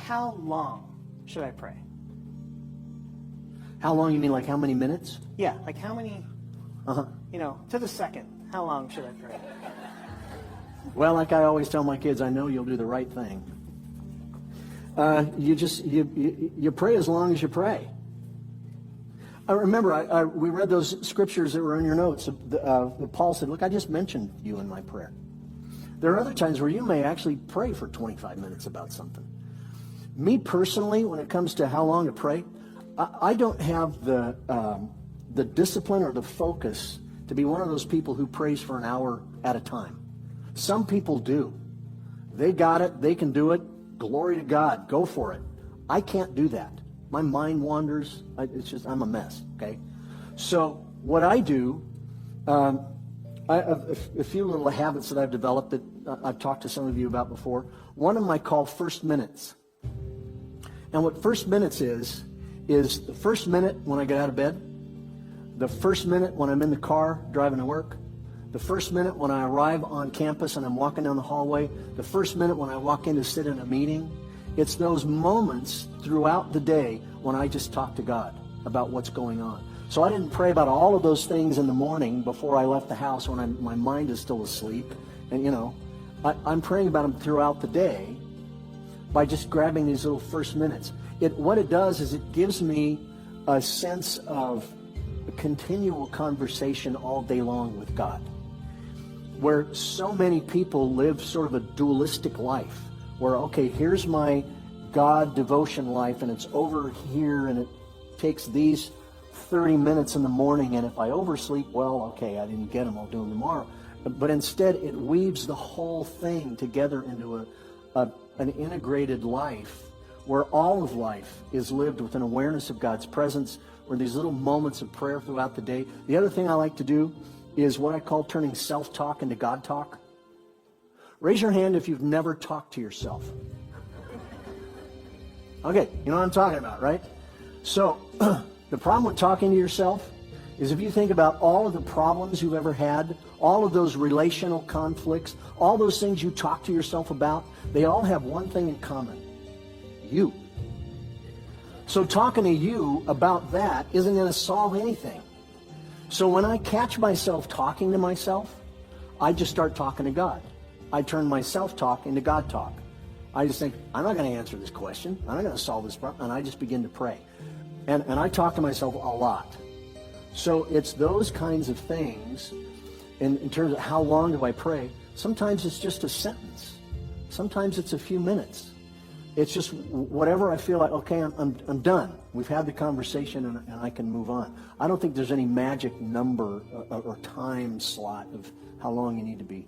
how long should I pray? How long, you mean like how many minutes? Yeah, like how many, to the second, how long should I pray? Well, like I always tell my kids, I know you'll do the right thing. You pray as long as you pray. I remember we read those scriptures that were in your notes. Paul said, look, I just mentioned you in my prayer. There are other times where you may actually pray for 25 minutes about something. Me personally, when it comes to how long to pray, I don't have the discipline or the focus to be one of those people who prays for an hour at a time. Some people do. They got it. They can do it. Glory to God. Go for it. I can't do that. My mind wanders. I'm a mess, okay? So what I do, I have a few little habits that I've developed that I've talked to some of you about before. One of them I call first minutes. And what first minutes is the first minute when I get out of bed, the first minute when I'm in the car driving to work, the first minute when I arrive on campus and I'm walking down the hallway, the first minute when I walk in to sit in a meeting. It's those moments throughout the day when I just talk to God about what's going on. So I didn't pray about all of those things in the morning before I left the house when my mind is still asleep. And, I'm praying about them throughout the day by just grabbing these little first minutes. What it does is it gives me a sense of a continual conversation all day long with God, where so many people live sort of a dualistic life, where, okay, here's my God devotion life, and it's over here, and it takes these 30 minutes in the morning, and if I oversleep, well, okay, I didn't get them, I'll do them tomorrow. But instead, it weaves the whole thing together into an integrated life, where all of life is lived with an awareness of God's presence, where these little moments of prayer throughout the day. The other thing I like to do is what I call turning self-talk into God talk. Raise your hand if you've never talked to yourself. Okay, you know what I'm talking about, right? So, the problem with talking to yourself is if you think about all of the problems you've ever had, all of those relational conflicts, all those things you talk to yourself about, they all have one thing in common. You. So talking to you about that isn't going to solve anything. So when I catch myself talking to myself, I just start talking to God. I turn my self-talk into God talk. I just think, I'm not going to answer this question. I'm not going to solve this problem. And I just begin to pray. And I talk to myself a lot. So it's those kinds of things in terms of how long do I pray. Sometimes it's just a sentence. Sometimes it's a few minutes. It's just whatever I feel like, okay, I'm done. We've had the conversation and I can move on. I don't think there's any magic number or time slot of how long you need to be